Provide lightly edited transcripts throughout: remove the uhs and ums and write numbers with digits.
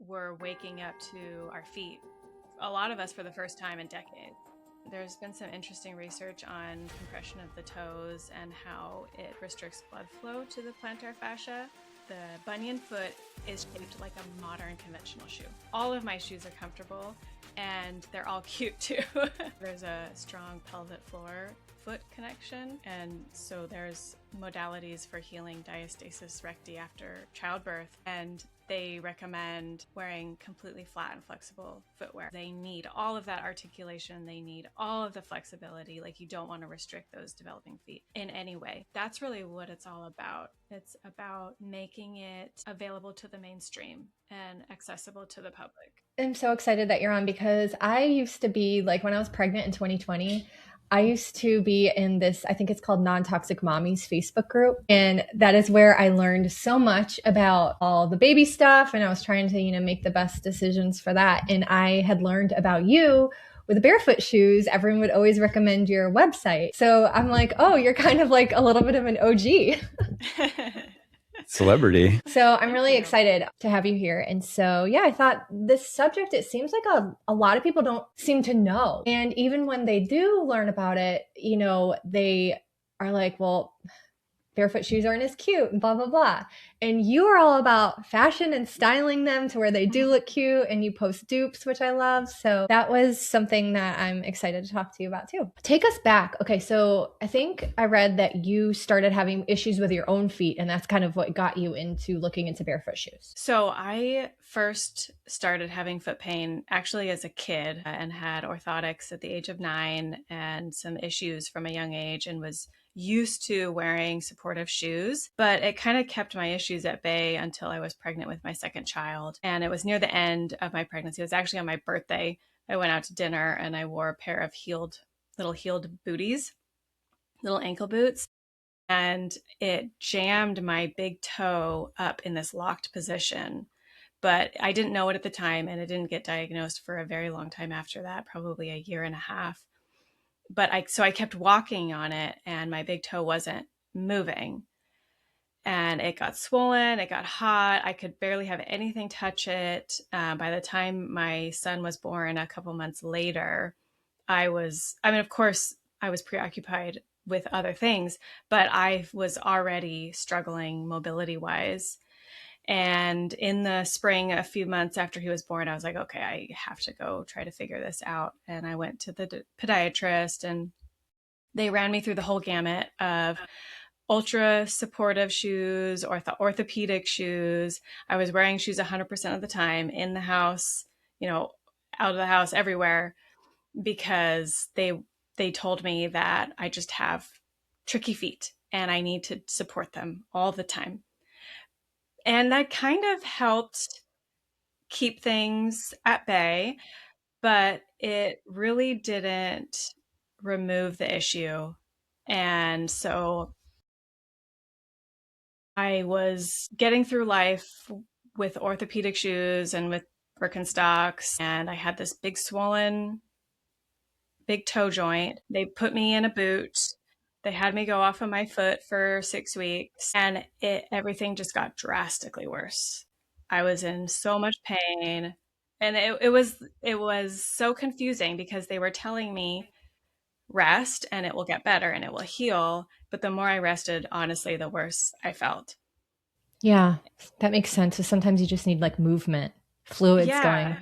we're waking up to our feet, a lot of us for the first time in decades. There's been some interesting research on compression of the toes and how it restricts blood flow to the plantar fascia. The bunion foot is shaped like a modern conventional shoe. All of my shoes are comfortable and they're all cute too. There's a strong pelvic floor foot connection, and so there's modalities for healing diastasis recti after childbirth, and they recommend wearing completely flat and flexible footwear. They need all of that articulation. They need all of the flexibility. Like, you don't want to restrict those developing feet in any way. That's really what it's all about. It's about making it available to the mainstream and accessible to the public. I'm so excited that you're on, because I used to be like, when I was pregnant in 2020, I used to be in this, I think it's called Non-Toxic Mommies Facebook group. And that is where I learned so much about all the baby stuff. And I was trying to, make the best decisions for that. And I had learned about you with the barefoot shoes. Everyone would always recommend your website. So I'm like, oh, you're kind of like a little bit of an OG. Celebrity. So I'm really excited to have you here. And so, yeah, I thought this subject, it seems like a lot of people don't seem to know. And even when they do learn about it, they are like, well, barefoot shoes aren't as cute and blah, blah, blah. And you are all about fashion and styling them to where they do look cute, and you post dupes, which I love. So that was something that I'm excited to talk to you about too. Take us back. Okay, so I think I read that you started having issues with your own feet, and that's kind of what got you into looking into barefoot shoes. So I first started having foot pain actually as a kid, and had orthotics at the age of 9 and some issues from a young age, and was used to wearing supportive shoes, but it kind of kept my issues at bay until I was pregnant with my second child. And it was near the end of my pregnancy. It was actually on my birthday. I went out to dinner and I wore a pair of little heeled booties, little ankle boots, and it jammed my big toe up in this locked position. But I didn't know it at the time, and it didn't get diagnosed for a very long time after that, probably a year and a half. But I kept walking on it, and my big toe wasn't moving, and it got swollen. It got hot. I could barely have anything touch it. By the time my son was born, a couple months later, of course, I was preoccupied with other things, but I was already struggling mobility wise. And in the spring, a few months after he was born, I was like, okay, I have to go try to figure this out. And I went to the podiatrist, and they ran me through the whole gamut of ultra supportive shoes, orthopedic shoes. I was wearing shoes 100% of the time in the house, out of the house, everywhere, because they told me that I just have tricky feet and I need to support them all the time. And that kind of helped keep things at bay, but it really didn't remove the issue. And so I was getting through life with orthopedic shoes and with Birkenstocks, and I had this big swollen, big toe joint. They put me in a boot. They had me go off of my foot for 6 weeks, and everything just got drastically worse. I was in so much pain, and it was so confusing because they were telling me rest and it will get better and it will heal. But the more I rested, honestly, the worse I felt. Yeah, that makes sense. So sometimes you just need like movement, fluids going.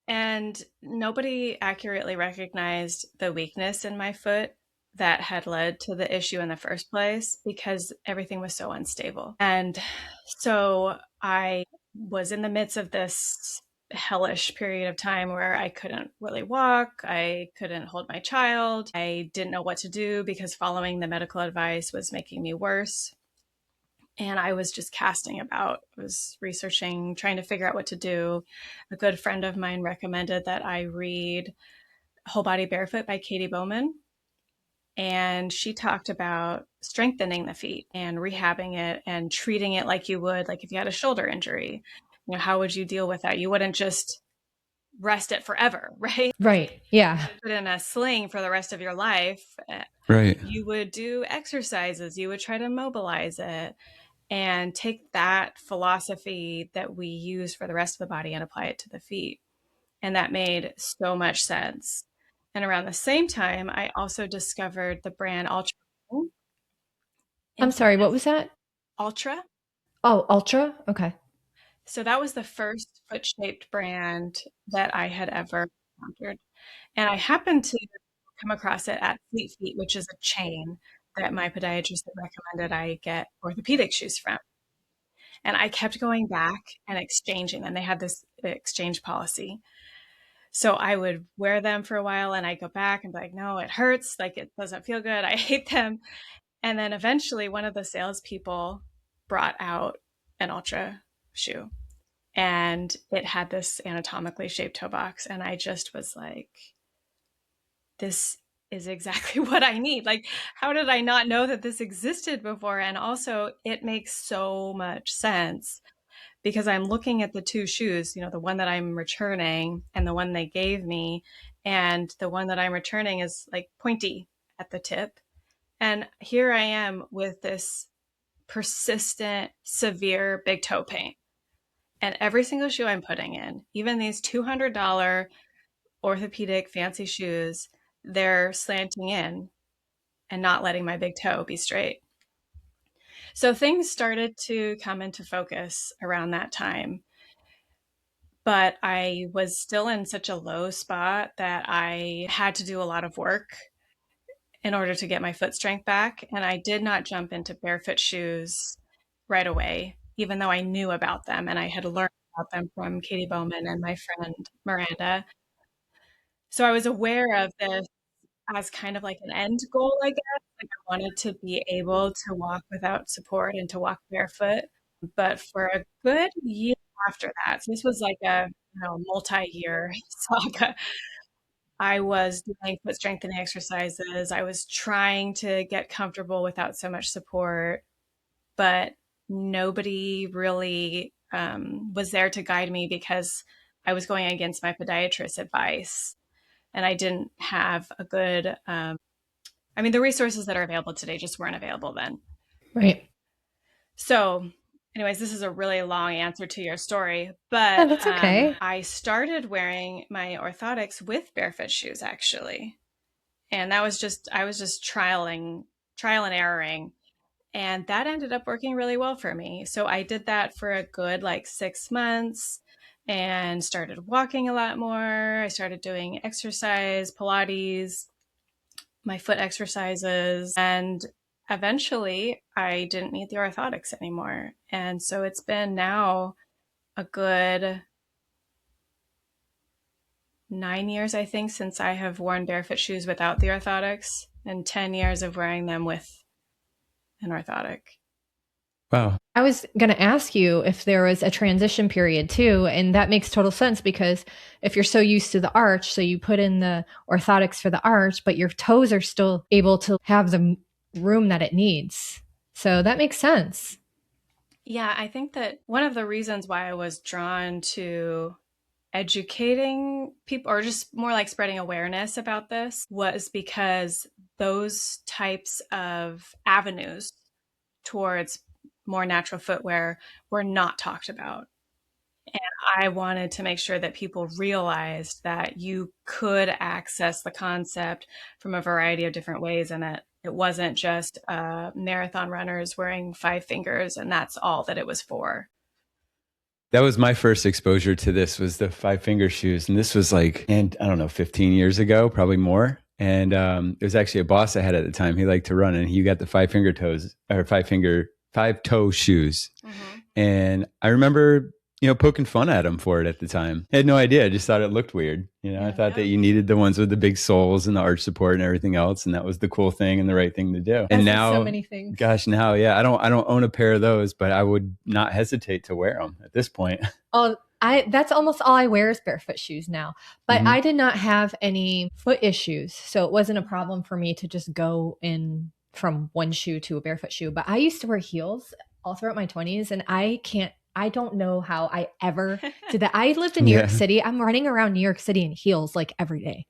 And nobody accurately recognized the weakness in my foot that had led to the issue in the first place, because everything was so unstable. And so I was in the midst of this hellish period of time where I couldn't really walk. I couldn't hold my child. I didn't know what to do because following the medical advice was making me worse. And I was just casting about. I was researching, trying to figure out what to do. A good friend of mine recommended that I read Whole Body Barefoot by Katie Bowman. And she talked about strengthening the feet and rehabbing it and treating it like you would, like if you had a shoulder injury. How would you deal with that? You wouldn't just rest it forever, right? Right. Yeah. Put in a sling for the rest of your life. Right. You would do exercises. You would try to mobilize it. and take that philosophy that we use for the rest of the body and apply it to the feet. And that made so much sense. And around the same time, I also discovered the brand Ultra I'm in sorry, what fitness. was that? Ultra. Oh, Ultra? Okay. So that was the first foot shaped brand that I had ever encountered. And I happened to come across it at Fleet Feet, which is a chain that my podiatrist had recommended I get orthopedic shoes from. And I kept going back and exchanging them. They had this exchange policy. So I would wear them for a while and I'd go back and be like, no, it hurts. Like it doesn't feel good. I hate them. And then eventually one of the salespeople brought out an Ultra shoe and it had this anatomically shaped toe box. And I just was like, this is exactly what I need. Like, how did I not know that this existed before? And also, it makes so much sense because I'm looking at the two shoes, you know, the one that I'm returning and the one they gave me. And the one that I'm returning is like pointy at the tip. And here I am with this persistent, severe big toe pain. And every single shoe I'm putting in, even these $200 orthopedic fancy shoes, they're slanting in and not letting my big toe be straight. So things started to come into focus around that time. But I was still in such a low spot that I had to do a lot of work in order to get my foot strength back. And I did not jump into barefoot shoes right away, even though I knew about them and I had learned about them from Katie Bowman and my friend Miranda. So I was aware of this as kind of like an end goal, I guess. Like I wanted to be able to walk without support and to walk barefoot. But for a good year after that, so this was like a multi-year saga. I was doing foot strengthening exercises. I was trying to get comfortable without so much support, but nobody really was there to guide me because I was going against my podiatrist's advice and I didn't have a good I mean, the resources that are available today just weren't available then. Right. So, anyways, this is a really long answer to your story, Yeah, but that's okay. I started wearing my orthotics with barefoot shoes actually. And that was just, I was just trial and erroring. And that ended up working really well for me. So I did that for a good like 6 months and started walking a lot more. I started doing exercise, Pilates, my foot exercises, and eventually I didn't need the orthotics anymore. And so it's been now a good 9 years, I think, since I have worn barefoot shoes without the orthotics, and 10 years of wearing them with an orthotic. Wow. I was going to ask you if there was a transition period too. And that makes total sense because if you're so used to the arch, so you put in the orthotics for the arch, but your toes are still able to have the room that it needs. So that makes sense. Yeah, I think that one of the reasons why I was drawn to educating people or just more like spreading awareness about this was because those types of avenues towards more natural footwear were not talked about. And I wanted to make sure that people realized that you could access the concept from a variety of different ways and that it wasn't just marathon runners wearing five fingers and that's all that it was for. That was my first exposure to this was the five finger shoes. And this was like, and I don't know, 15 years ago, probably more. And it was actually a boss I had at the time. He liked to run and he got the five toe shoes. Mm-hmm. And I remember, poking fun at him for it at the time. I had no idea. I just thought it looked weird. I thought that you needed the ones with the big soles and the arch support and everything else. And that was the cool thing and the right thing to do. And now, so many things. Gosh, now, yeah, I don't own a pair of those, but I would not hesitate to wear them at this point. Oh, that's almost all I wear is barefoot shoes now. But I did not have any foot issues. So it wasn't a problem for me to just go in from one shoe to a barefoot shoe. But I used to wear heels all throughout my 20s and I don't know how I ever did that. I lived in New York City. I'm running around New York City in heels like every day.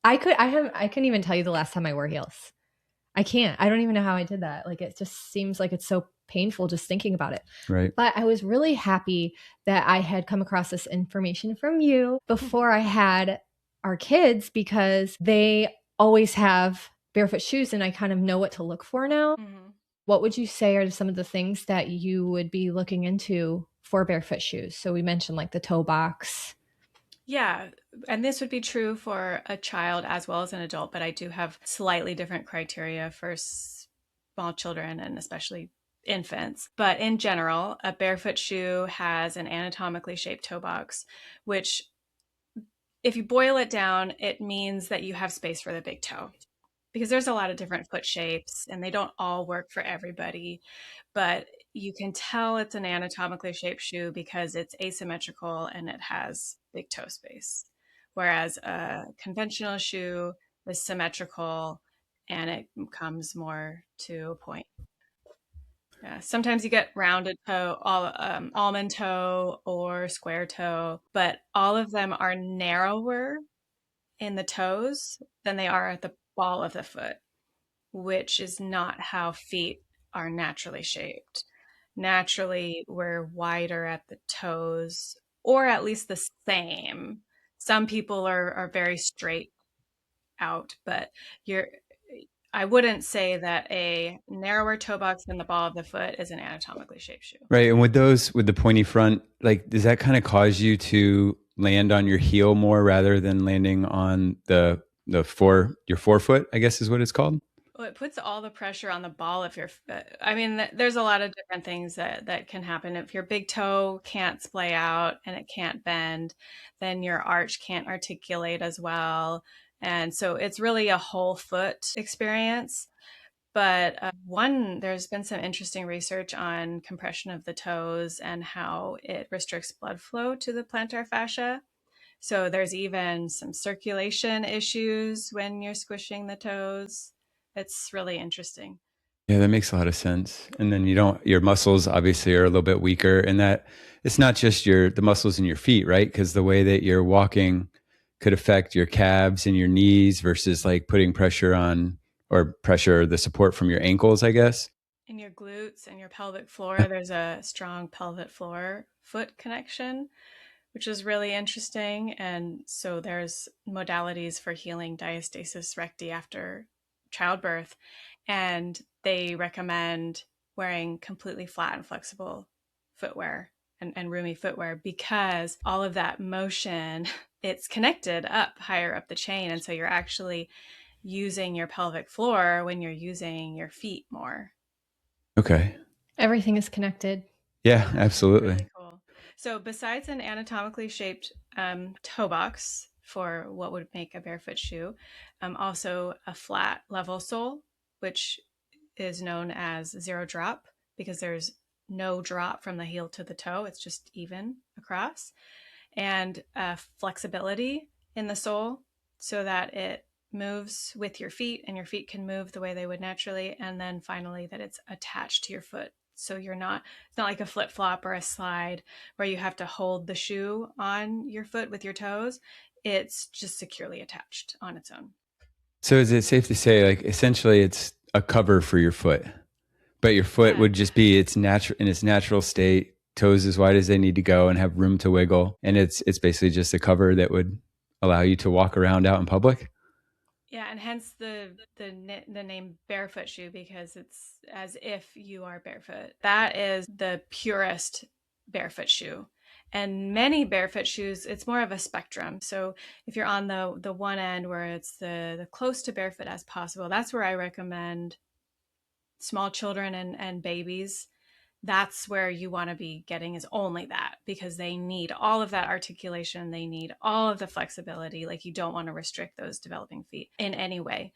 I couldn't even tell you the last time I wore heels. I can't. I don't even know how I did that. Like it just seems like it's so painful just thinking about it. Right. But I was really happy that I had come across this information from you before I had our kids, because they always have barefoot shoes and I kind of know what to look for now. Mm-hmm. What would you say are some of the things that you would be looking into for barefoot shoes? So we mentioned like the toe box. Yeah, and this would be true for a child as well as an adult, but I do have slightly different criteria for small children and especially infants. But in general, a barefoot shoe has an anatomically shaped toe box, which, if you boil it down, it means that you have space for the big toe, because there's a lot of different foot shapes and they don't all work for everybody. But you can tell it's an anatomically shaped shoe because it's asymmetrical and it has big toe space. Whereas a conventional shoe is symmetrical and it comes more to a point. Yeah, sometimes you get rounded toe, almond toe, or square toe, but all of them are narrower in the toes than they are at the ball of the foot, which is not how feet are naturally shaped. Naturally, we're wider at the toes, or at least the same. Some people are very straight out, but you're I wouldn't say that a narrower toe box than the ball of the foot is an anatomically shaped shoe. Right. And with the pointy front, like, does that kind of cause you to land on your heel more rather than landing on your forefoot, I guess is what it's called? Well, it puts all the pressure on the ball of your foot. I mean, there's a lot of different things that can happen. If your big toe can't splay out and it can't bend, then your arch can't articulate as well. And so it's really a whole foot experience. But there's been some interesting research on compression of the toes and how it restricts blood flow to the plantar fascia. So there's even some circulation issues when you're squishing the toes. It's really interesting. Yeah, that makes a lot of sense. And then your muscles obviously are a little bit weaker, and that it's not just the muscles in your feet, right? Because the way that you're walking could affect your calves and your knees versus like putting pressure on or pressure the support from your ankles, I guess. In your glutes and your pelvic floor, there's a strong pelvic floor foot connection, which is really interesting. And so there's modalities for healing diastasis recti after childbirth. And they recommend wearing completely flat and flexible footwear and roomy footwear, because all of that motion, it's connected up higher up the chain. And so you're actually using your pelvic floor when you're using your feet more. Okay. Everything is connected. Yeah, absolutely. Really cool. So besides an anatomically shaped toe box for what would make a barefoot shoe, also a flat level sole, which is known as zero drop, because there's no drop from the heel to the toe. It's just even across. And flexibility in the sole so that it moves with your feet and your feet can move the way they would naturally. And then finally, that it's attached to your foot. So it's not like a flip flop or a slide where you have to hold the shoe on your foot with your toes. It's just securely attached on its own. So is it safe to say, like, essentially it's a cover for your foot, but your foot would just be in its natural state, toes as wide as they need to go and have room to wiggle. And it's basically just a cover that would allow you to walk around out in public. Yeah, and hence the name barefoot shoe, because it's as if you are barefoot. That is the purest barefoot shoe. And many barefoot shoes, it's more of a spectrum. So if you're on the one end where it's the close to barefoot as possible, that's where I recommend small children and babies. That's where you want to be getting, is only that, because they need all of that articulation. They need all of the flexibility. Like, you don't want to restrict those developing feet in any way.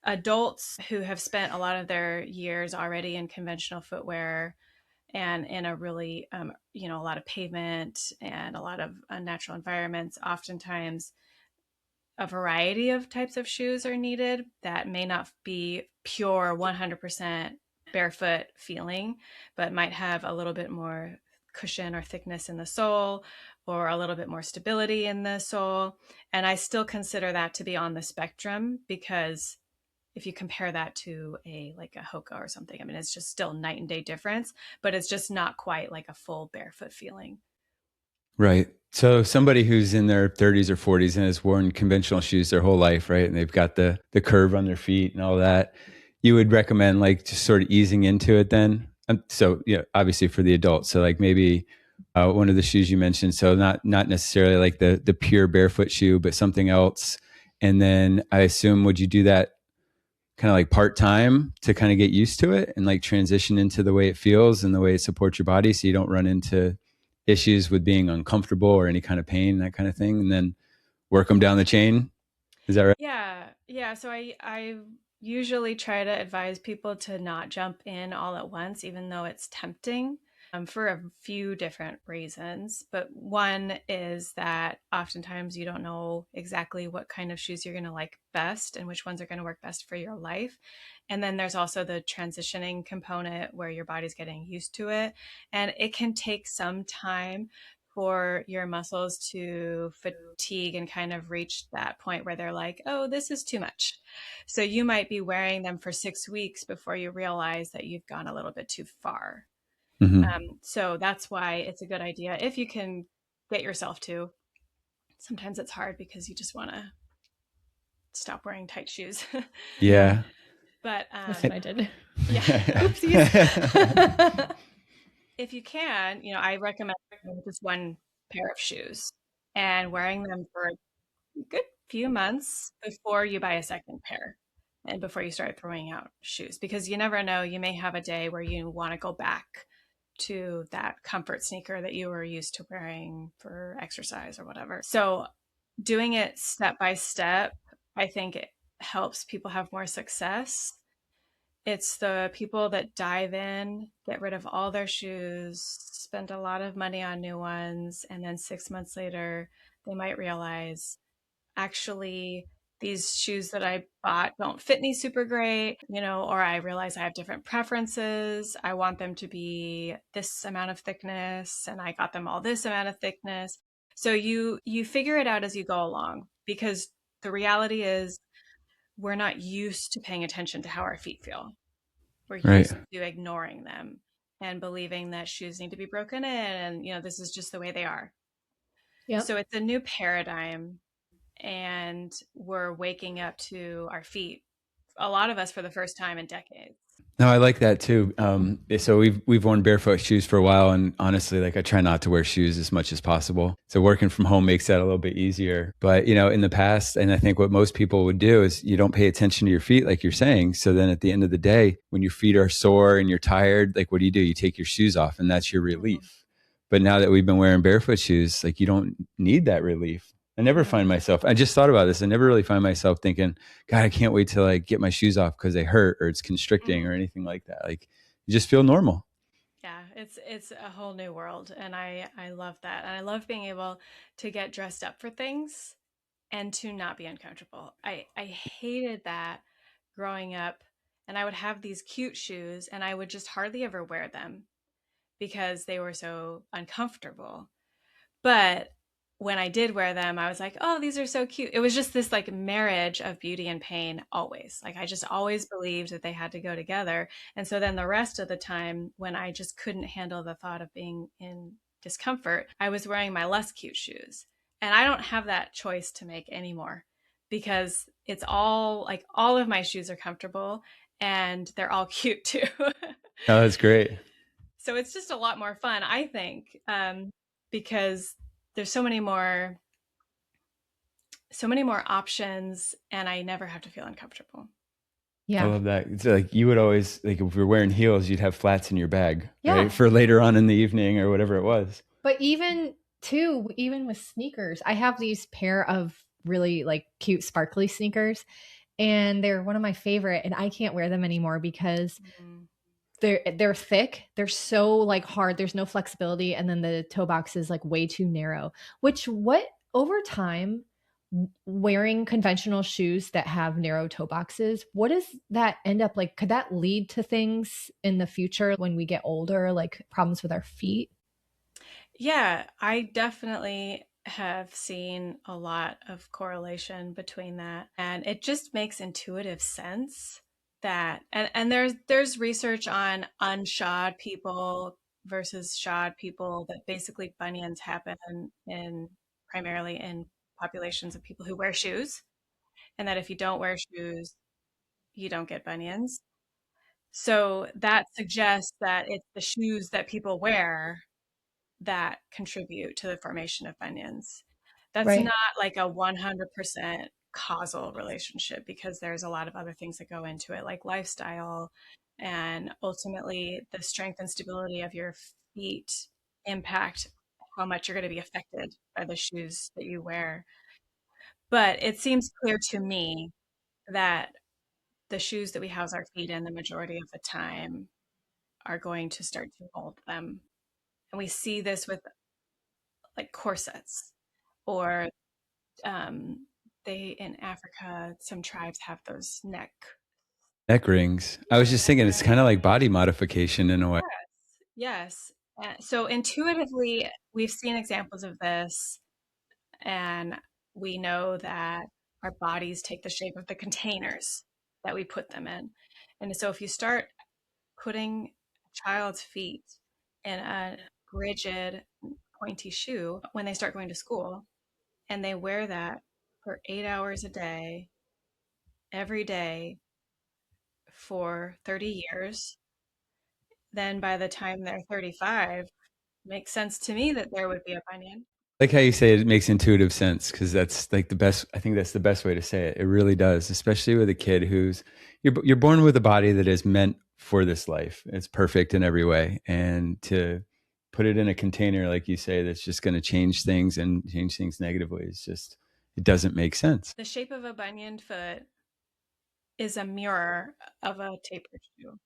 Adults who have spent a lot of their years already in conventional footwear and in a really, a lot of pavement and a lot of unnatural environments, oftentimes a variety of types of shoes are needed that may not be pure 100% barefoot feeling, but might have a little bit more cushion or thickness in the sole, or a little bit more stability in the sole. And I still consider that to be on the spectrum, because if you compare that to like a Hoka or something. I mean, it's just still night and day difference, but it's just not quite like a full barefoot feeling. Right. So somebody who's in their 30s or 40s and has worn conventional shoes their whole life, right? And they've got the curve on their feet and all that, you would recommend like just sort of easing into it then. So, obviously for the adults. So like maybe one of the shoes you mentioned. So not necessarily like the pure barefoot shoe, but something else. And then I assume, would you do that kind of like part-time to kind of get used to it and like transition into the way it feels and the way it supports your body, so you don't run into issues with being uncomfortable or any kind of pain, that kind of thing, and then work them down the chain? Is that right? Yeah. So I usually try to advise people to not jump in all at once, even though it's tempting, for a few different reasons. But one is that oftentimes you don't know exactly what kind of shoes you're going to like best and which ones are going to work best for your life. And then there's also the transitioning component where your body's getting used to it. And it can take some time for your muscles to fatigue and kind of reach that point where they're like, oh, this is too much. So you might be wearing them for 6 weeks before you realize that you've gone a little bit too far. Mm-hmm. So that's why it's a good idea if you can get yourself to. Sometimes it's hard because you just want to stop wearing tight shoes. Yeah. But That's what I did. yeah. Oopsies. If you can, I recommend just one pair of shoes and wearing them for a good few months before you buy a second pair and before you start throwing out shoes, because you never know, you may have a day where you want to go back to that comfort sneaker that you were used to wearing for exercise or whatever. So doing it step by step, I think it helps people have more success. It's the people that dive in, get rid of all their shoes, spend a lot of money on new ones, and then 6 months later, they might realize, actually, these shoes that I bought don't fit me super great, or I realize I have different preferences. I want them to be this amount of thickness, and I got them all this amount of thickness. So you figure it out as you go along, because the reality is we're not used to paying attention to how our feet feel. We're Right. used to ignoring them and believing that shoes need to be broken in and, this is just the way they are. Yep. So it's a new paradigm, and we're waking up to our feet, a lot of us, for the first time in decades. No, I like that too. So we've worn barefoot shoes for a while, and honestly, like I try not to wear shoes as much as possible. So working from home makes that a little bit easier. But in the past, and I think what most people would do is you don't pay attention to your feet, like you're saying. So then at the end of the day, when your feet are sore and you're tired, like what do? You take your shoes off, and that's your relief. But now that we've been wearing barefoot shoes, like you don't need that relief. I never find myself, I just thought about this. I never really find myself thinking, God, I can't wait to like get my shoes off because they hurt or it's constricting or anything like that. Like you just feel normal. Yeah, it's a whole new world, and I love that. And I love being able to get dressed up for things and to not be uncomfortable. I hated that growing up, and I would have these cute shoes and I would just hardly ever wear them because they were so uncomfortable. But when I did wear them, I was like, oh, these are so cute. It was just this like marriage of beauty and pain always. Like I just always believed that they had to go together. And so then the rest of the time, when I just couldn't handle the thought of being in discomfort, I was wearing my less cute shoes. And I don't have that choice to make anymore, because it's all like all of my shoes are comfortable and they're all cute too. Oh, that's great. So it's just a lot more fun, I think, because there's so many more options, and I never have to feel uncomfortable. I love that. It's like you would always, like if you're wearing heels, you'd have flats in your bag, Yeah. right? For later on in the evening or whatever it was. But even with sneakers, I have these pair of really like cute sparkly sneakers, and they're one of my favorite, and I can't wear them anymore because they're thick. They're so like hard. There's no flexibility. And then the toe box is like way too narrow, which over time, wearing conventional shoes that have narrow toe boxes, what does that end up like? Could that lead to things in the future when we get older, like problems with our feet? Yeah, I definitely have seen a lot of correlation between that. And it just makes intuitive sense that, and there's research on unshod people versus shod people, that basically bunions happen in primarily in populations of people who wear shoes. And that if you don't wear shoes, you don't get bunions. So that suggests that it's the shoes that people wear that contribute to the formation of bunions. That's Right. not like a 100% causal relationship, because there's a lot of other things that go into it, like lifestyle, and ultimately the strength and stability of your feet impact how much you're going to be affected by the shoes that you wear. But it seems clear to me that the shoes that we house our feet in the majority of the time are going to start to mold them. And we see this with like corsets, or they in Africa, some tribes have those Neck rings. I was just neck thinking it's kind of rings. like body modification in a way. Yes. So intuitively, we've seen examples of this, and we know that our bodies take the shape of the containers that we put them in. And so if you start putting a child's feet in a rigid, pointy shoe when they start going to school, and they wear that for 8 hours a day, every day for 30 years, then by the time they're 35, makes sense to me that there would be a bunion. Like how you say it makes intuitive sense, because that's like the best. I think that's the best way to say it. It really does, especially with a kid who's you're born with a body that is meant for this life. It's perfect in every way, and to put it in a container, like you say, that's just going to change things and change things negatively. It's just it doesn't make sense. The shape of a bunion foot is a mirror of a tapered shoe.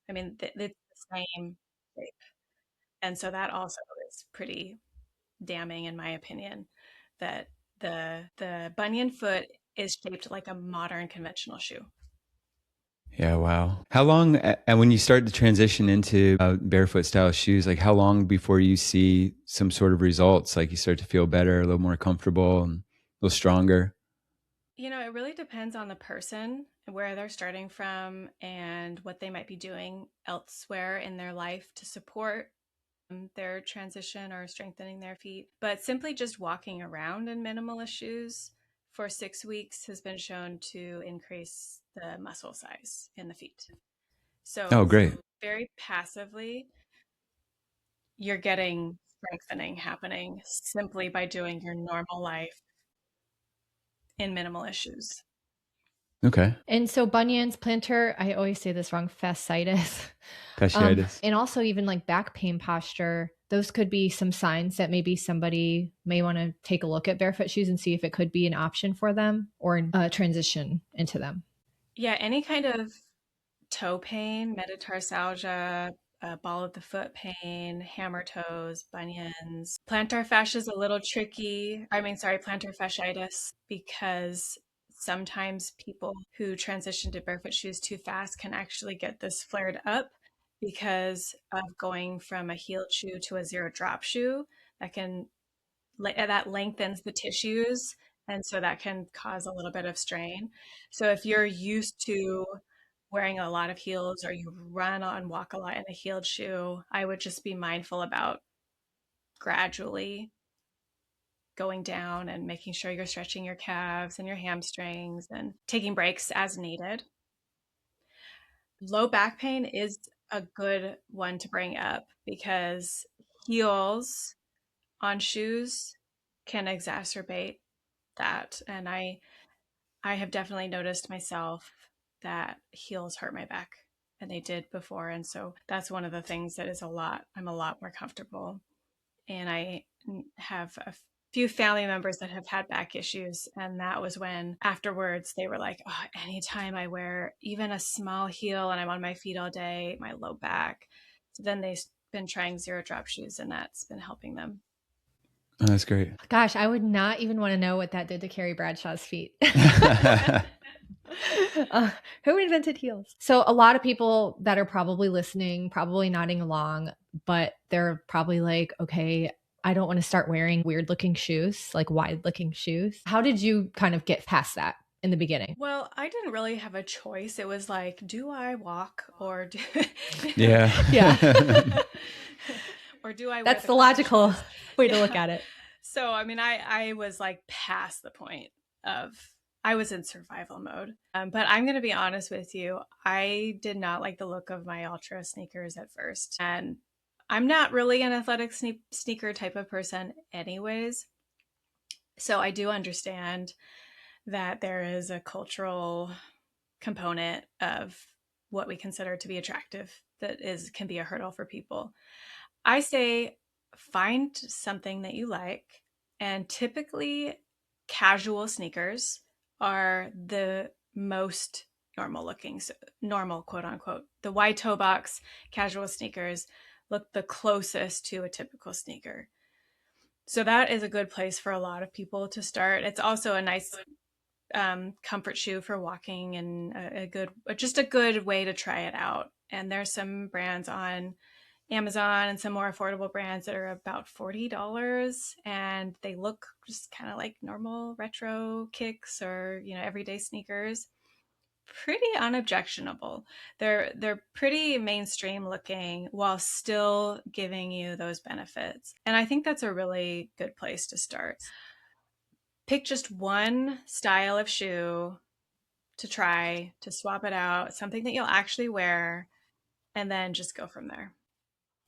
I mean, it's the same shape. And so that also is pretty damning, in my opinion, that the bunion foot is shaped like a modern conventional shoe. Yeah, wow. How long, and when you start to transition into barefoot style shoes, like how long before you see some sort of results? Like you start to feel better, a little more comfortable, and a little stronger? It really depends on the person, where they're starting from, and what they might be doing elsewhere in their life to support their transition or strengthening their feet. But simply just walking around in minimalist shoes for 6 weeks has been shown to increase the muscle size in the feet. Oh, So, great. very passively, you're getting strengthening happening simply by doing your normal life in minimalist shoes. Okay. And so bunions, plantar, I always say this wrong, fasciitis, Fasciitis. and also even like back pain posture. Those could be some signs that maybe somebody may want to take a look at barefoot shoes and see if it could be an option for them or transition into them. Yeah, any kind of toe pain, metatarsalgia, ball of the foot pain, hammer toes, bunions. Plantar fascia is a little tricky. Plantar fasciitis, because sometimes people who transition to barefoot shoes too fast can actually get this flared up because of going from a heeled shoe to a zero drop shoe. That lengthens the tissues, and so that can cause a little bit of strain. So if you're used to wearing a lot of heels, or you run and walk a lot in a heeled shoe, I would just be mindful about gradually going down and making sure you're stretching your calves and your hamstrings and taking breaks as needed. Low back pain is a good one to bring up, because heels on shoes can exacerbate that. And I have definitely noticed myself that heels hurt my back, and they did before. And so that's one of the things that I'm a lot more comfortable. And I have a few family members that have had back issues. And that was when afterwards they were like, oh, anytime I wear even a small heel and I'm on my feet all day, my low back. So then they've been trying zero drop shoes, and that's been helping them. Oh, that's great. Gosh, I would not even want to know what that did to Carrie Bradshaw's feet. Who invented heels? So a lot of people that are probably listening, probably nodding along, but they're probably like, okay, I don't want to start wearing weird looking shoes, like wide looking shoes. How did you kind of get past that in the beginning? Well, I didn't really have a choice. It was like, do I walk or do, Yeah. Yeah. or do I wear That's the the clown logical shoes? way to Yeah. look at it. So, I mean, I was like past the point of, I was in survival mode. But I'm going to be honest with you. I did not like the look of my Ultra sneakers at first. And I'm not really an athletic sneaker type of person anyways. So I do understand that there is a cultural component of what we consider to be attractive that can be a hurdle for people. I say find something that you like, and typically casual sneakers are the most normal looking, so normal, quote unquote. The wide toe box casual sneakers look the closest to a typical sneaker. So that is a good place for a lot of people to start. It's also a nice comfort shoe for walking, and just a good way to try it out. And there's some brands on Amazon and some more affordable brands that are about $40, and they look just kind of like normal retro kicks or, everyday sneakers. Pretty unobjectionable. They're pretty mainstream looking while still giving you those benefits. And I think that's a really good place to start. Pick just one style of shoe to try, to swap it out, something that you'll actually wear, and then just go from there.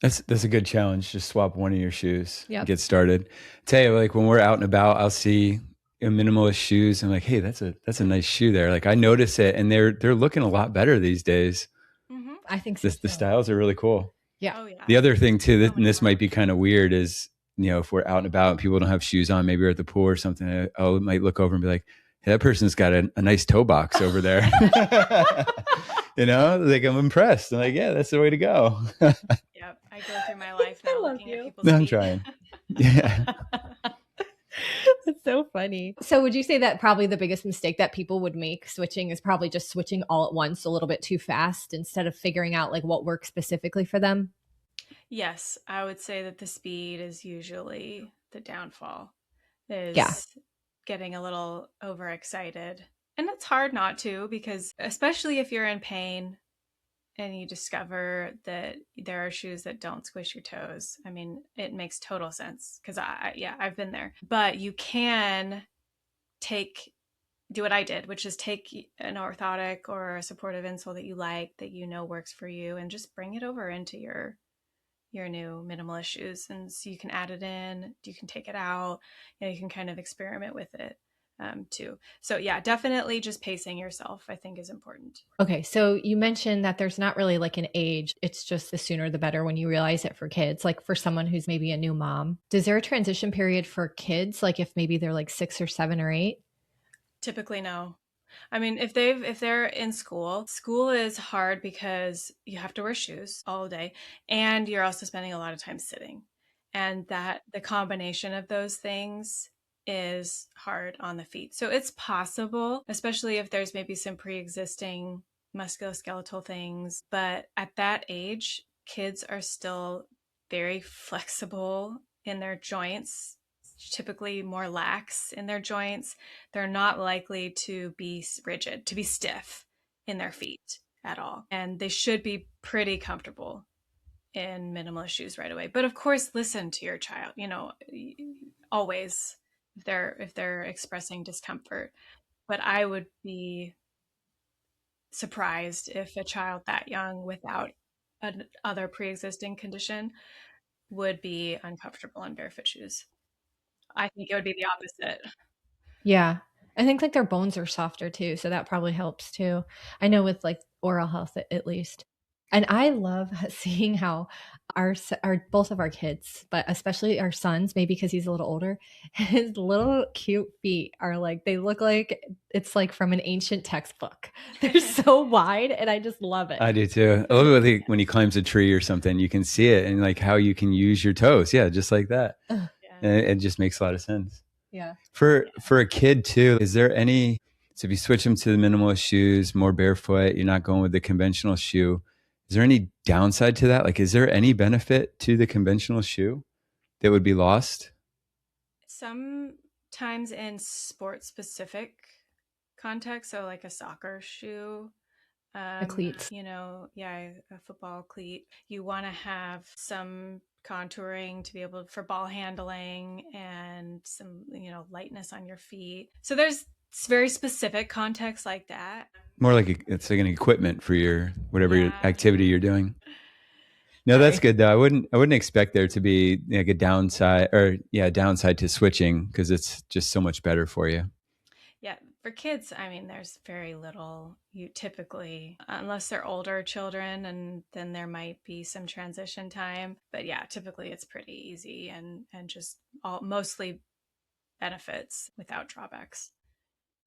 That's a good challenge. Just swap one of your shoes. Yep. Get started. Tell you, like when we're out and about, I'll see minimalist shoes. I'm like, hey, that's a nice shoe there. Like I notice it, and they're looking a lot better these days. Mm-hmm. I think so. The styles are really cool. Yeah. Oh, yeah. The other thing too, and this might be kind of weird, is if we're out and about and people don't have shoes on, maybe we're at the pool or something, I might look over and be like, hey, that person's got a nice toe box over there. Like I'm impressed. I'm like, yeah, that's the way to go. Yep. I go through my life now looking at people's No, I'm feet. trying. Yeah. That's so funny. So would you say that probably the biggest mistake that people would make switching is probably just switching all at once a little bit too fast instead of figuring out like what works specifically for them? Yes, I would say that the speed is usually the downfall, is Yeah. getting a little overexcited. And it's hard not to, because especially if you're in pain and you discover that there are shoes that don't squish your toes. I mean, it makes total sense because I've been there. But you can do what I did, which is take an orthotic or a supportive insole that you like, that works for you, and just bring it over into your new minimalist shoes. And so you can add it in, you can take it out, you can kind of experiment with it too. So yeah, definitely just pacing yourself, I think, is important. Okay. So you mentioned that there's not really like an age. It's just the sooner the better when you realize it for kids, like for someone who's maybe a new mom. Is there a transition period for kids? Like if maybe they're like 6 or 7 or 8? Typically, no. I mean, if they're in school is hard because you have to wear shoes all day, and you're also spending a lot of time sitting. And that the combination of those things is hard on the feet. So it's possible, especially if there's maybe some pre-existing musculoskeletal things. But at that age, kids are still very flexible in their joints, typically more lax in their joints. They're not likely to be rigid, to be stiff in their feet at all. And they should be pretty comfortable in minimalist shoes right away. But of course, listen to your child, always, if they're expressing discomfort. But I would be surprised if a child that young without another pre-existing condition would be uncomfortable in barefoot shoes. I think it would be the opposite. Yeah. I think like their bones are softer too. So that probably helps too. I know with like oral health at least. And I love seeing how our both of our kids, but especially our sons, maybe because he's a little older, his little cute feet are like, they look like it's like from an ancient textbook. They're so wide, and I just love it. I do too. I love it when he climbs a tree or something, you can see it, and like how you can use your toes. Yeah, just like that. Yeah. And it just makes a lot of sense. Yeah. For a kid too, is there any, so if you switch them to the minimalist shoes, more barefoot, you're not going with the conventional shoe, is there any downside to that? Like, is there any benefit to the conventional shoe that would be lost? Sometimes in sport specific context, so like a soccer shoe, The cleats. a football cleat. You want to have some contouring to be able for ball handling and some, lightness on your feet. So there's very specific context like that. More like it's like an equipment for your whatever Yeah. activity you're doing. No, that's good though. I wouldn't expect there to be like a downside to switching, because it's just so much better for you. Yeah, for kids, I mean, there's very little you typically, unless they're older children, and then there might be some transition time. But yeah, typically it's pretty easy and just mostly benefits without drawbacks.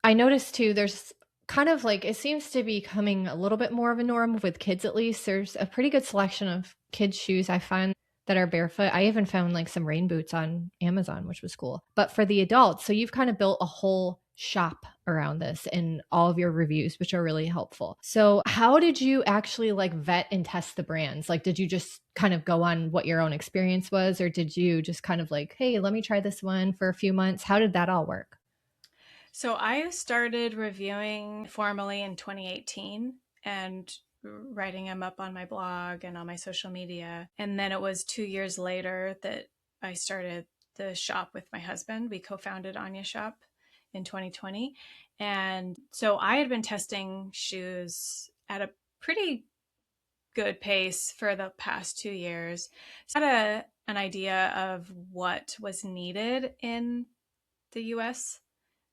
I noticed too, there's kind of like, it seems to be becoming a little bit more of a norm with kids at least. There's a pretty good selection of kids' shoes I find that are barefoot. I even found like some rain boots on Amazon, which was cool. But for the adults, so you've kind of built a whole shop around this in all of your reviews, which are really helpful. So how did you actually like vet and test the brands? Like, did you just kind of go on what your own experience was, or did you just kind of like, hey, let me try this one for a few months? How did that all work? So I started reviewing formally in 2018 and writing them up on my blog and on my social media. And then it was 2 years later that I started the shop with my husband. We co-founded Anya Shop in 2020. And so I had been testing shoes at a pretty good pace for the past 2 years. So I had an idea of what was needed in the US.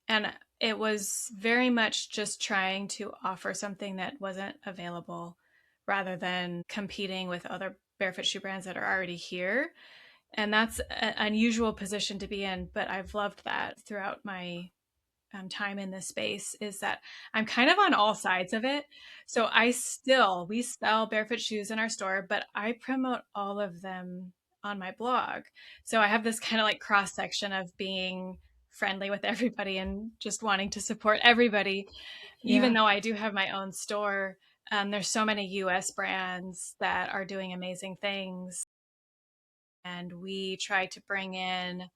And it was very much just trying to offer something that wasn't available rather than competing with other barefoot shoe brands that are already here. And that's an unusual position to be in, but I've loved that throughout my time in this space, is that I'm kind of on all sides of it. So we sell barefoot shoes in our store, but I promote all of them on my blog. So I have this kind of like cross section of being friendly with everybody and just wanting to support everybody. Yeah. Even though I do have my own store, there's so many US brands that are doing amazing things. And we try to bring in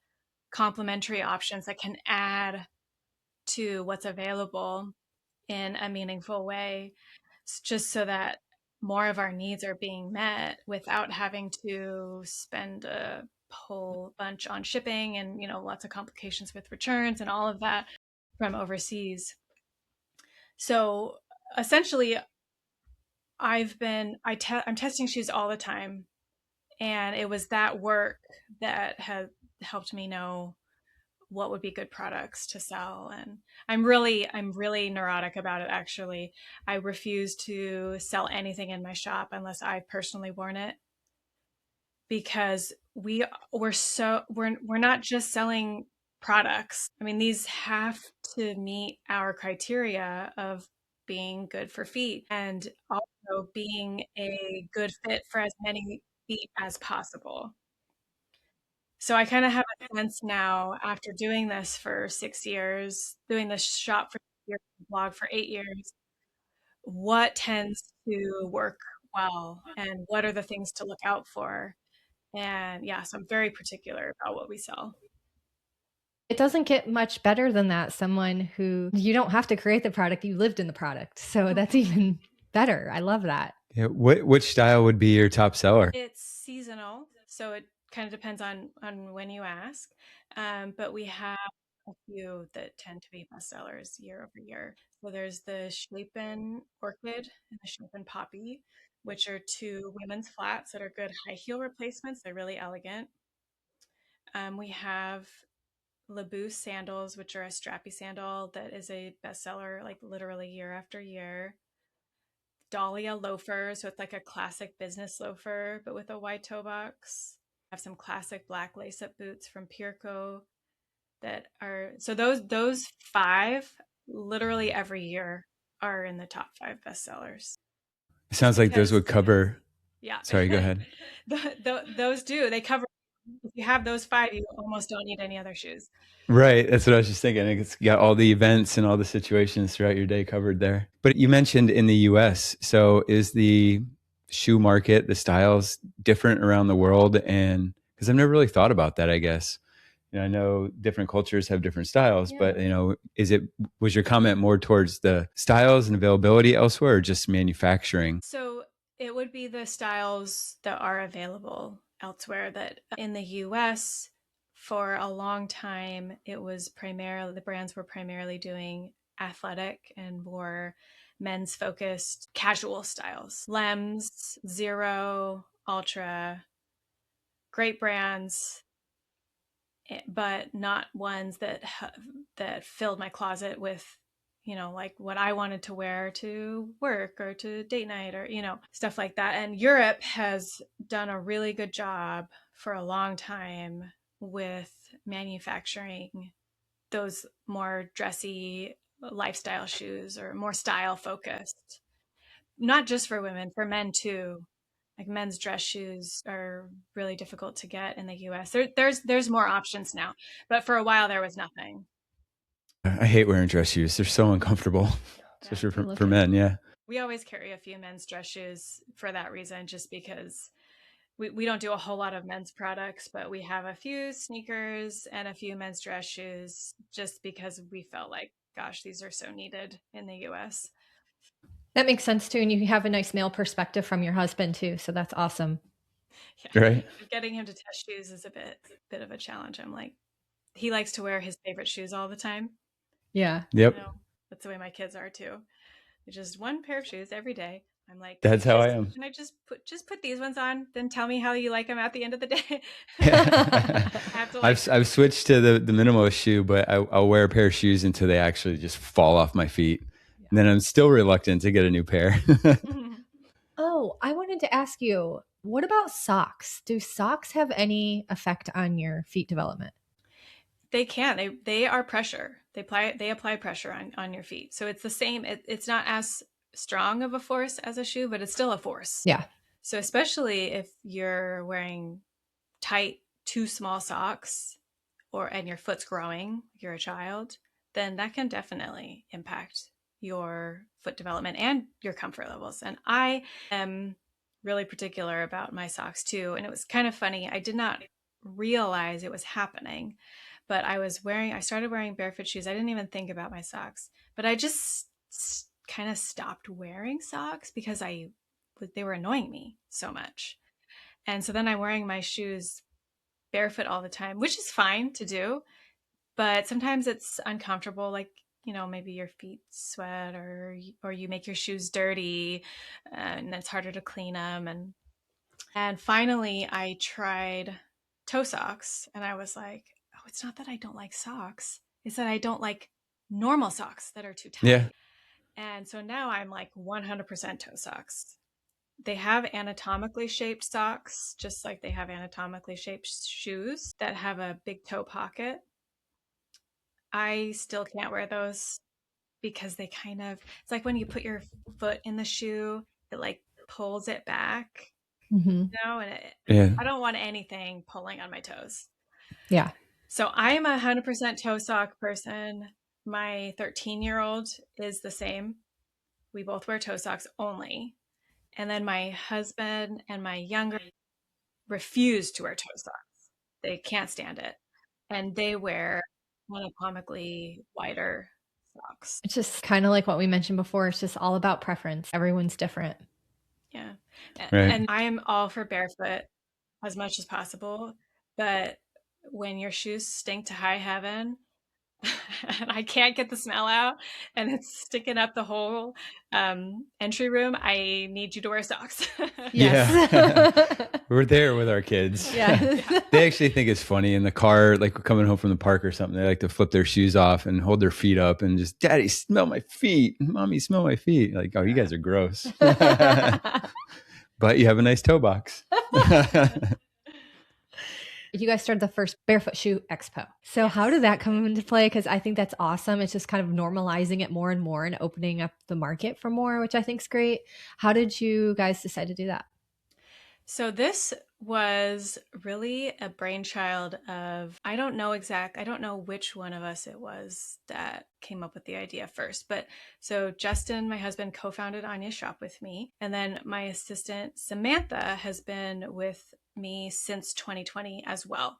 complementary options that can add to what's available in a meaningful way, just so that more of our needs are being met without having to spend a whole bunch on shipping and, lots of complications with returns and all of that from overseas. So essentially, I'm testing shoes all the time. And it was that work that had helped me know what would be good products to sell. And I'm really neurotic about it, actually. I refuse to sell anything in my shop unless I've personally worn it, because we're not just selling products. I mean, these have to meet our criteria of being good for feet and also being a good fit for as many feet as possible. So I kind of have a sense now, after doing this for 6 years, doing this shop for 6 years, blog for 8 years, what tends to work well and what are the things to look out for. And yeah, so I'm very particular about what we sell. It doesn't get much better than that. Someone who you don't have to create the product, you lived in the product. So that's even better. I love that. Yeah. Which style would be your top seller? It's seasonal, so it kind of depends on when you ask. But we have a few that tend to be bestsellers year over year. So there's the Shapen Orchid and the Shapen Poppy, which are two women's flats that are good high heel replacements. They're really elegant. We have Labousse sandals, which are a strappy sandal that is a bestseller, like literally year after year. Dahlia loafers, so it's like a classic business loafer, but with a wide toe box. I have some classic black lace-up boots from Pirco that are, so those 5 literally every year are in the top 5 bestsellers. It sounds like those would cover. Yeah. Sorry, go ahead. Those do. They cover. If you have those 5, you almost don't need any other shoes. Right. That's what I was just thinking. It's got all the events and all the situations throughout your day covered there. But you mentioned in the US. So is the shoe market, the styles different around the world? And Because I've never really thought about that, I guess. I know different cultures have different styles, but was your comment more towards the styles and availability elsewhere, or just manufacturing? So it would be the styles that are available elsewhere. That in the US, for a long time, the brands were primarily doing athletic and more men's focused casual styles. Lems, Zero, Ultra, great brands, but not ones that filled my closet with, like what I wanted to wear to work or to date night or, stuff like that. And Europe has done a really good job for a long time with manufacturing those more dressy lifestyle shoes or more style focused, not just for women, for men too. Like men's dress shoes are really difficult to get in the US. There's more options now, but for a while there was nothing. I hate wearing dress shoes. They're so uncomfortable, especially for men. Yeah. We always carry a few men's dress shoes for that reason, just because we don't do a whole lot of men's products, but we have a few sneakers and a few men's dress shoes just because we felt like, gosh, these are so needed in the US. That makes sense too. And you have a nice male perspective from your husband too. So that's awesome. Yeah. Right. Getting him to test shoes is a bit of a challenge. I'm like, he likes to wear his favorite shoes all the time. Yeah. Yep. That's the way my kids are too. Just one pair of shoes every day. I'm like, that's how I am. Can I just put these ones on? Then tell me how you like them at the end of the day. I've switched to the minimalist shoe, but I'll wear a pair of shoes until they actually just fall off my feet. Yeah. And then I'm still reluctant to get a new pair. Oh, I wanted to ask you, what about socks? Do socks have any effect on your feet development? They can. They are pressure. They apply pressure on your feet. So it's the same. It's not as strong of a force as a shoe, but it's still a force. Yeah. So especially if you're wearing tight, too small socks and your foot's growing, you're a child, then that can definitely impact your foot development and your comfort levels. And I am really particular about my socks too. And it was kind of funny. I did not realize it was happening, but I started wearing barefoot shoes. I didn't even think about my socks, but I just kind of stopped wearing socks because they were annoying me so much. And so then I'm wearing my shoes barefoot all the time, which is fine to do, but sometimes it's uncomfortable. Like, maybe your feet sweat or you make your shoes dirty, and it's harder to clean them. And finally I tried toe socks, and I was like, oh, it's not that I don't like socks. It's that I don't like normal socks that are too tight. Yeah. And so now I'm like 100% toe socks. They have anatomically shaped socks, just like they have anatomically shaped shoes that have a big toe pocket. I still can't wear those because it's like when you put your foot in the shoe, it like pulls it back, and I don't want anything pulling on my toes. Yeah. So I am 100% toe sock person. My 13-year-old is the same. We both wear toe socks only. And then my husband and my younger refuse to wear toe socks. They can't stand it. And they wear anatomically wider socks. It's just kind of like what we mentioned before. It's just all about preference. Everyone's different. Yeah. Right. And I'm all for barefoot as much as possible. But when your shoes stink to high heaven, and I can't get the smell out, and it's sticking up the whole entry room, I need you to wear socks. Yes. Yeah. We're there with our kids. Yeah. They actually think it's funny in the car, like we're coming home from the park or something. They like to flip their shoes off and hold their feet up and just, Daddy, smell my feet. Mommy, smell my feet. Like, oh, you guys are gross. But you have a nice toe box. You guys started the first Barefoot Shoe Expo. So how did that come into play? Because I think that's awesome. It's just kind of normalizing it more and more and opening up the market for more, which I think is great. How did you guys decide to do that? So this was really a brainchild of, I don't know which one of us it was that came up with the idea first. But so Justin, my husband, co-founded Anya Shop with me. And then my assistant, Samantha, has been with me since 2020 as well.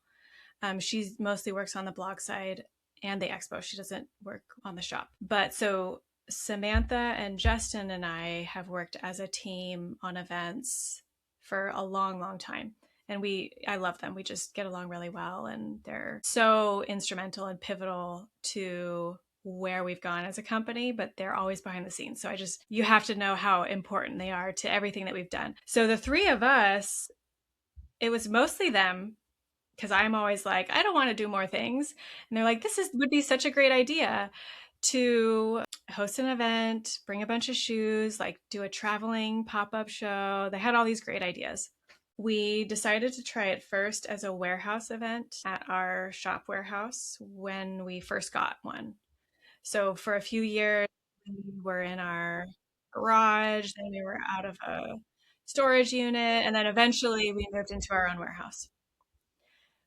She mostly works on the blog side and the expo. She doesn't work on the shop. But so Samantha and Justin and I have worked as a team on events for a long, long time. And I love them. We just get along really well. And they're so instrumental and pivotal to where we've gone as a company, but they're always behind the scenes. So you have to know how important they are to everything that we've done. So the three of us, it was mostly them, because I'm always like, I don't want to do more things. And they're like, would be such a great idea to host an event, bring a bunch of shoes, like do a traveling pop-up show. They had all these great ideas. We decided to try it first as a warehouse event at our shop warehouse when we first got one. So for a few years, we were in our garage, then we were out of a storage unit, and then eventually we moved into our own warehouse.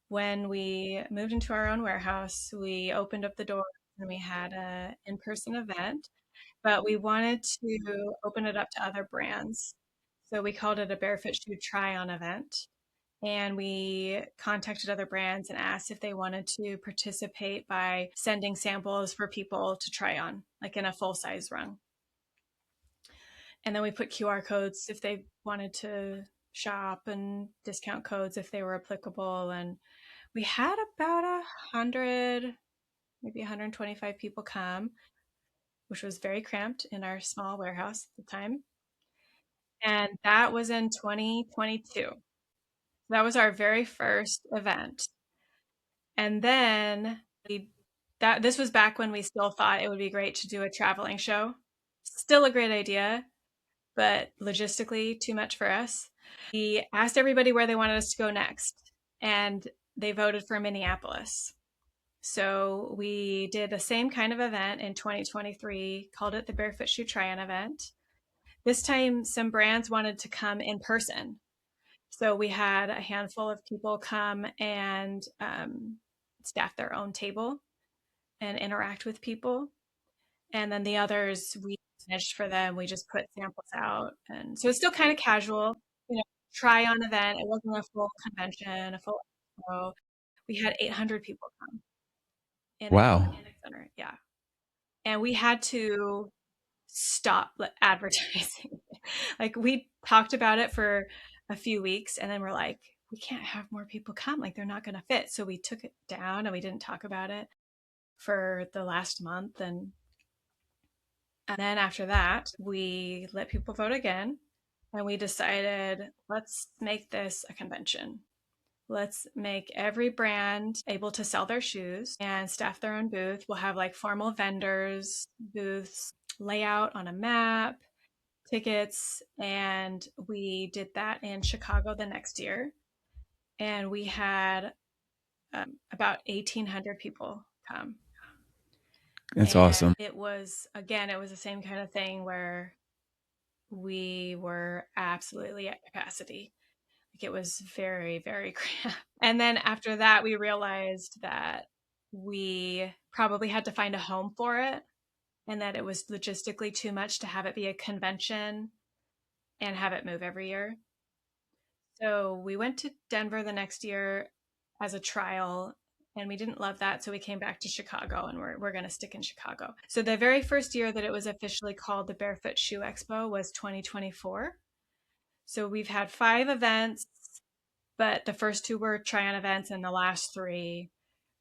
When we moved into our own warehouse, we opened up the door and we had an in-person event, but we wanted to open it up to other brands. So we called it a Barefoot Shoe Try-On event. And we contacted other brands and asked if they wanted to participate by sending samples for people to try on, like in a full-size run. And then we put QR codes if they wanted to shop, and discount codes if they were applicable. And we had about 100, maybe 125 people come, which was very cramped in our small warehouse at the time. And that was in 2022. That was our very first event. And then this was back when we still thought it would be great to do a traveling show. Still a great idea, but logistically too much for us. We asked everybody where they wanted us to go next, and they voted for Minneapolis. So we did the same kind of event in 2023, called it the Barefoot Shoe Try-On event. This time, some brands wanted to come in person. So we had a handful of people come and staff their own table and interact with people. And then the others, we managed for them. We just put samples out. And so it's still kind of casual, try on event. It wasn't a full convention, a full expo. We had 800 people come in Wow. a center. Yeah. And we had to stop advertising. Like, we talked about it for a few weeks, and then we're like, we can't have more people come. Like, they're not going to fit. So we took it down and we didn't talk about it for the last month. And then after that, we let people vote again. And we decided, let's make this a convention. Let's make every brand able to sell their shoes and staff their own booth. We'll have like formal vendors, booths, layout on a map, tickets. And we did that in Chicago the next year. And we had about 1,800 people come. That's awesome. It was the same kind of thing where we were absolutely at capacity. Like, it was very, very cramped. And then after that, we realized that we probably had to find a home for it, and that it was logistically too much to have it be a convention and have it move every year. So we went to Denver the next year as a trial, and we didn't love that. So we came back to Chicago, and we're going to stick in Chicago. So the very first year that it was officially called the Barefoot Shoe Expo was 2024. So we've had 5 events, but the first 2 were try-on events, and the last 3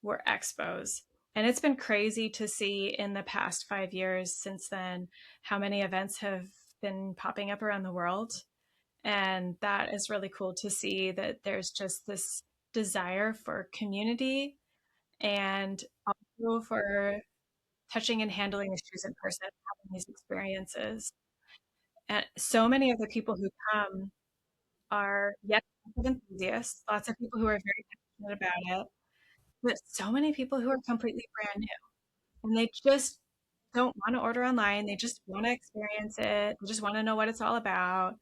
were expos. And it's been crazy to see in the past 5 years since then how many events have been popping up around the world. And that is really cool to see, that there's just this desire for community and also for touching and handling the shoes in person, having these experiences. And so many of the people who come are, yes, enthusiasts, lots of people who are very passionate about it, but so many people who are completely brand new, and they just don't want to order online. They just want to experience it. They just want to know what it's all about.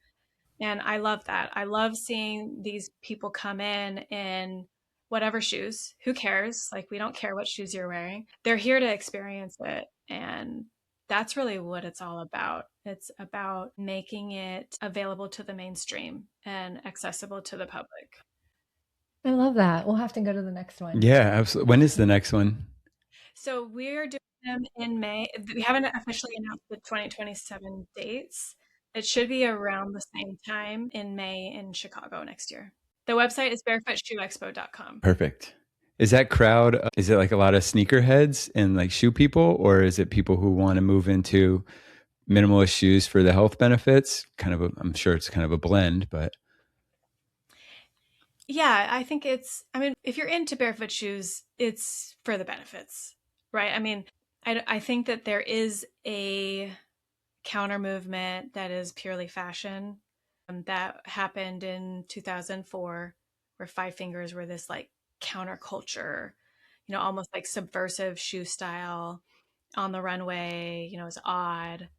And I love that. I love seeing these people come in whatever shoes. Who cares? Like, we don't care what shoes you're wearing. They're here to experience it. And that's really what it's all about. It's about making it available to the mainstream and accessible to the public. I love that. We'll have to go to the next one. Yeah, absolutely. When is the next one? So we're doing them in May. We haven't officially announced the 2027 dates. It should be around the same time in May in Chicago next year. The website is barefootshoeexpo.com. Perfect. Is that crowd, is it like a lot of sneakerheads and like shoe people, or is it people who want to move into minimalist shoes for the health benefits? Kind of, I'm sure it's kind of a blend, but Yeah, I think I mean, if you're into barefoot shoes, it's for the benefits, right? I mean, I think that there is a counter movement that is purely fashion. That happened in 2004, where Five Fingers were this like counterculture, almost like subversive shoe style on the runway, is odd.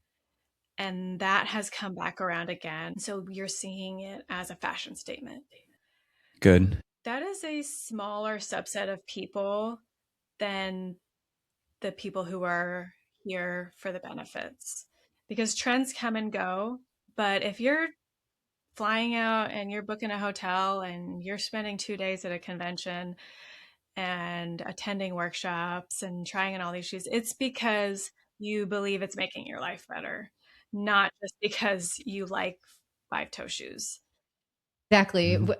And that has come back around again. So you're seeing it as a fashion statement. good. That is a smaller subset of people than the people who are here for the benefits, because trends come and go. But if you're flying out and you're booking a hotel and you're spending 2 days at a convention and attending workshops and trying on all these shoes, it's because you believe it's making your life better, not just because you like five toe shoes. Exactly. Mhm.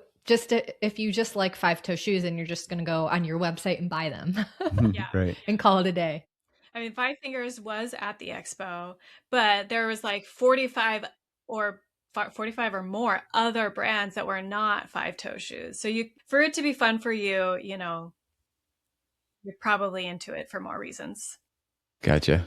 If you just like five toe shoes and you're just going to go on your website and buy them Yeah. Right. and call it a day. I mean, Five Fingers was at the expo, but there was like 45 or more other brands that were not five toe shoes. So for it to be fun for you, you're probably into it for more reasons. Gotcha.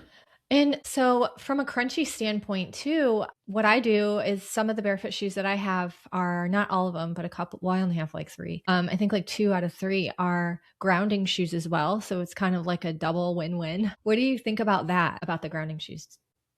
And so, from a crunchy standpoint, too, what I do is some of the barefoot shoes that I have are not all of them, but a couple. Well, I only have like three. I think like 2 out of 3 are grounding shoes as well. So it's kind of like a double win-win. What do you think about that, about the grounding shoes?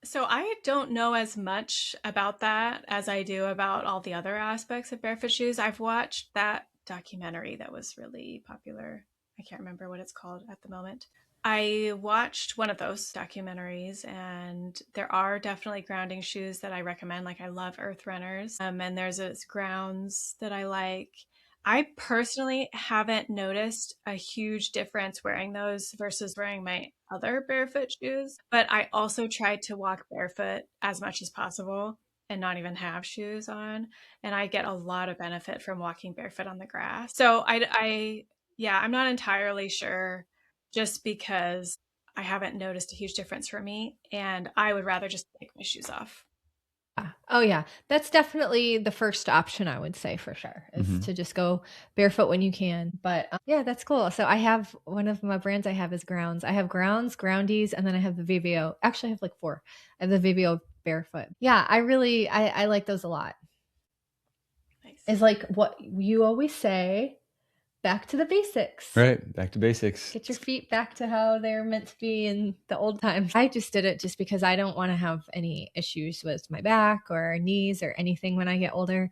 So I don't know as much about that as I do about all the other aspects of barefoot shoes. I've watched that documentary that was really popular. I can't remember what it's called at the moment. I watched one of those documentaries, and there are definitely grounding shoes that I recommend. Like, I love Earth Runners, and there's this Grounds that I like. I personally haven't noticed a huge difference wearing those versus wearing my other barefoot shoes, but I also try to walk barefoot as much as possible and not even have shoes on. And I get a lot of benefit from walking barefoot on the grass. So yeah, I'm not entirely sure, just because I haven't noticed a huge difference for me, and I would rather just take my shoes off. Oh yeah, that's definitely the first option I would say for sure is Mhm. to just go barefoot when you can. But yeah, that's cool. So I have one of my brands I have is Grounds. I have Grounds, Groundies, and then I have the VBO. Actually, I have like 4. I have the VBO Barefoot. Yeah, I like those a lot. Nice. It's like what you always say, back to the basics. Right. Back to basics. Get your feet back to how they're meant to be in the old times. I just did it just because I don't want to have any issues with my back or knees or anything when I get older.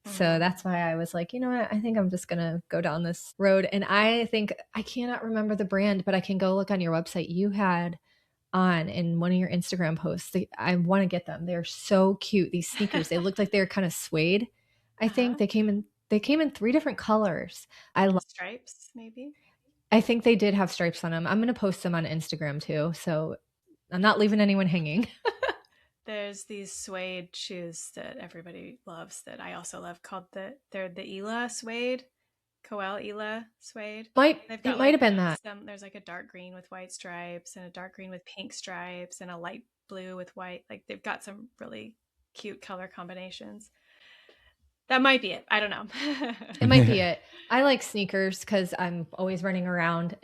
So that's why I was like, you know what? I think I'm just going to go down this road. And I think I cannot remember the brand, but I can go look on your website. You had on in one of your Instagram posts. I want to get them. They're so cute. These sneakers, they looked like they were kind of suede. I think they came in 3 different colors. I love stripes, maybe. I think they did have stripes on them. I'm going to post them on Instagram too. So I'm not leaving anyone hanging. There's these suede shoes that everybody loves that I also love, called they're the Ela suede, Coel Ela suede. It might have been that. There's like a dark green with white stripes and a dark green with pink stripes and a light blue with white. Like, they've got some really cute color combinations. That might be it. I don't know. It might be it. I like sneakers because I'm always running around.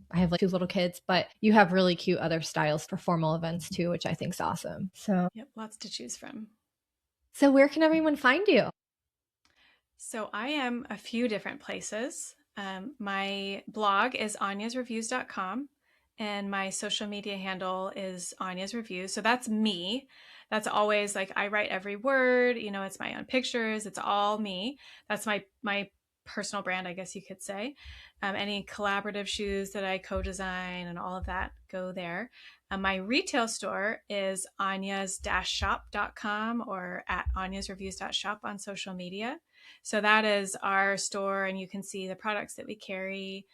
I have like 2 little kids, but you have really cute other styles for formal events too, which I think is awesome. So, yep, lots to choose from. So where can everyone find you? So I am a few different places. My blog is anyasreviews.com, and my social media handle is Anya's Reviews. So that's me. That's always like, I write every word, it's my own pictures. It's all me. That's my personal brand, I guess you could say. Any collaborative shoes that I co-design and all of that go there. My retail store is anyas-shop.com or at anyasreviews.shop on social media. So that is our store, and you can see the products that we carry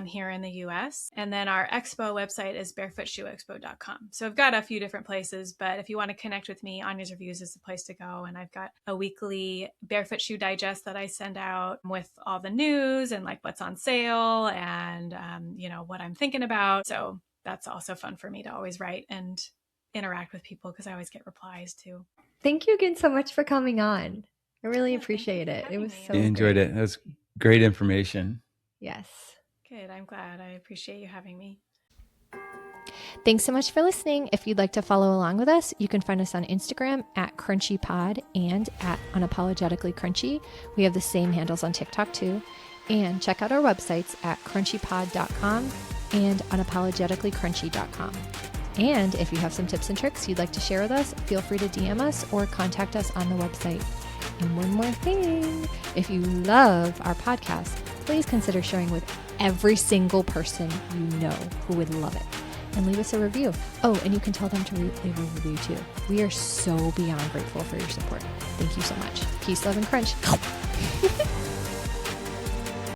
here in the US. And then our expo website is barefootshoeexpo.com. So I've got a few different places, but if you want to connect with me, Anya's Reviews is the place to go. And I've got a weekly Barefoot Shoe Digest that I send out with all the news and like what's on sale and, what I'm thinking about. So that's also fun for me to always write and interact with people because I always get replies too. Thank you again so much for coming on. I really appreciate it. It was so I enjoyed great. it. That was great information. Yes. Good. I'm glad. I appreciate you having me. Thanks so much for listening. If you'd like to follow along with us, you can find us on Instagram at CrunchyPod and at unapologeticallycrunchy. We have the same handles on TikTok too. And check out our websites at crunchypod.com and unapologeticallycrunchy.com. And if you have some tips and tricks you'd like to share with us, feel free to DM us or contact us on the website. And one more thing, if you love our podcast, please consider sharing with every single person you know who would love it. And leave us a review. Oh, and you can tell them to leave a review too. We are so beyond grateful for your support. Thank you so much. Peace, love, and crunch.